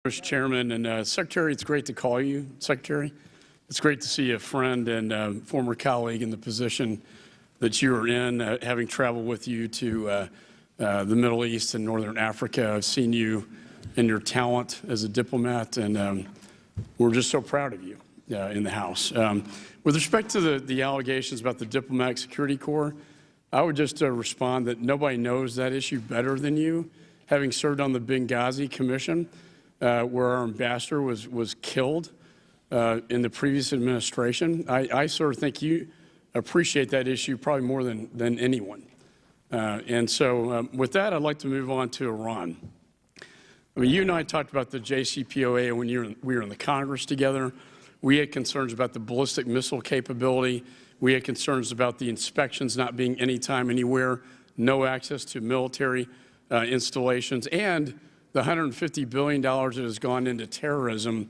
Mr. Chairman and Secretary, it's great to call you, Secretary. It's great to see a friend and former colleague in the position that you are in, having traveled with you to the Middle East and Northern Africa. I've seen you and your talent as a diplomat, and we're just so proud of you in the House. With respect to the allegations about the Diplomatic Security Corps, I would just respond that nobody knows that issue better than you, having served on the Benghazi Commission, where our ambassador was killed in the previous administration. I sort of think you appreciate that issue probably more than anyone. And so with that, I'd like to move on to Iran. I mean, you and I talked about the JCPOA when we were in the Congress together. We had concerns about the ballistic missile capability. We had concerns about the inspections not being anytime, anywhere, no access to military installations, and the $150 billion that has gone into terrorism,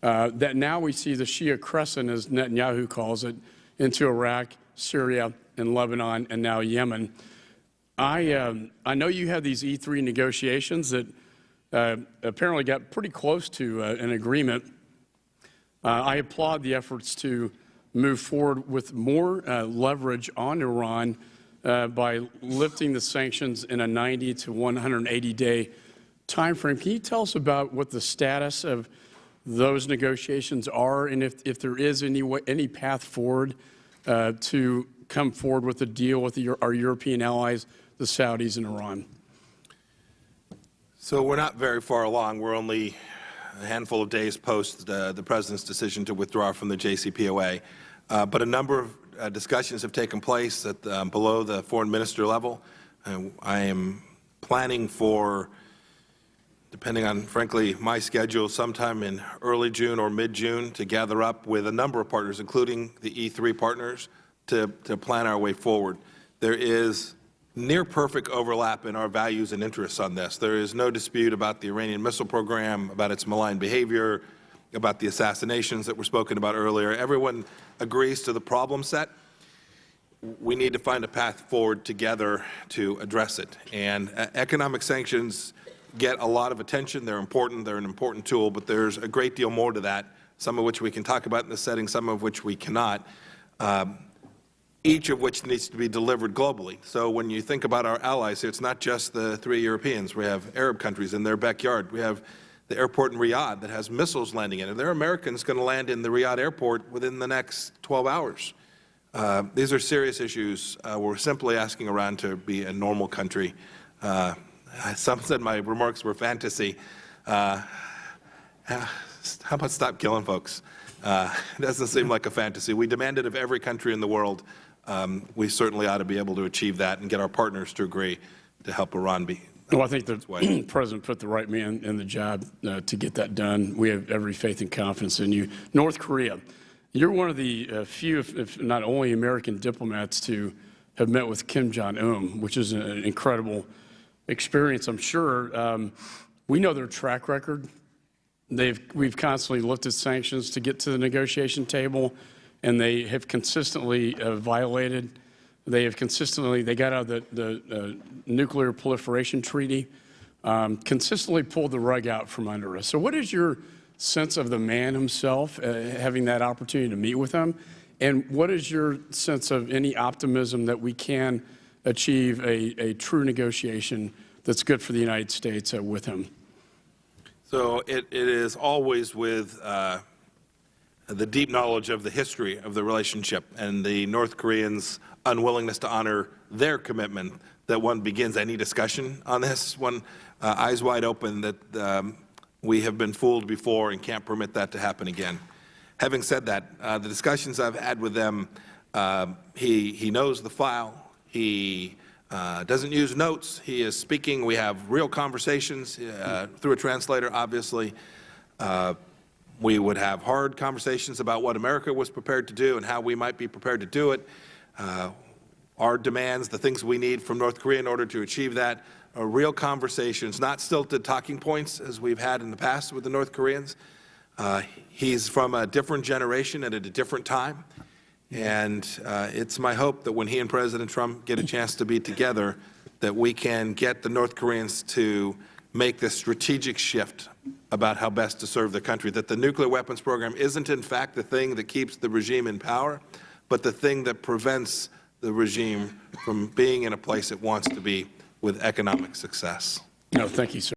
that now we see the Shia crescent, as Netanyahu calls it, into Iraq, Syria, and Lebanon, and now Yemen. I know you have these E3 negotiations that apparently got pretty close to an agreement. I applaud the efforts to move forward with more leverage on Iran by lifting the sanctions in a 90 to 180-day time frame. Can you tell us about what the status of those negotiations are, and if there is any path forward to come forward with a deal with our European allies, the Saudis and Iran? So we're not very far along. We're only a handful of days post the President's decision to withdraw from the JCPOA. But a number of discussions have taken place at below the foreign minister level. I am planning for, depending on, frankly, my schedule, sometime in early June or mid-June to gather up with a number of partners, including the E3 partners, to plan our way forward. There is near perfect overlap in our values and interests on this. There is no dispute about the Iranian missile program, about its malign behavior, about the assassinations that were spoken about earlier. Everyone agrees to the problem set. We need to find a path forward together to address it. And economic sanctions get a lot of attention. They're important. They're an important tool, but there's a great deal more to that, some of which we can talk about in this setting, some of which we cannot, each of which needs to be delivered globally. So when you think about our allies here, it's not just the three Europeans. We have Arab countries in their backyard. We have the airport in Riyadh that has missiles landing in it. There are Americans going to land in the Riyadh airport within the next 12 hours. These are serious issues. We're simply asking Iran to be a normal country. Some said my remarks were fantasy. How about stop killing folks? It doesn't seem like a fantasy. We demand it of every country in the world. We certainly ought to be able to achieve that and get our partners to agree to help Iran be. Well, I think the President put the right man in the job to get that done. We have every faith and confidence in you. North Korea, you're one of the few, if not only American diplomats to have met with Kim Jong-un, which is an incredible experience, I'm sure. We know their track record. We've constantly looked at sanctions to get to the negotiation table, and they have consistently violated. They got out of the nuclear proliferation treaty, consistently pulled the rug out from under us. So what is your sense of the man himself, having that opportunity to meet with him? And what is your sense of any optimism that we can achieve a true negotiation that's good for the United States with him? So it is always with the deep knowledge of the history of the relationship and the North Koreans' unwillingness to honor their commitment that one begins any discussion on this. One eyes wide open that we have been fooled before and can't permit that to happen again. Having said that, the discussions I've had with them, he knows the file. He doesn't use notes. He is speaking. We have real conversations through a translator, obviously. We would have hard conversations about what America was prepared to do and how we might be prepared to do it. Our demands, the things we need from North Korea in order to achieve that, are real conversations, not stilted talking points as we've had in the past with the North Koreans. He's from a different generation and at a different time. And it's my hope that when he and President Trump get a chance to be together, that we can get the North Koreans to make this strategic shift about how best to serve the country, that the nuclear weapons program isn't in fact the thing that keeps the regime in power, but the thing that prevents the regime from being in a place it wants to be with economic success. No, thank you, sir.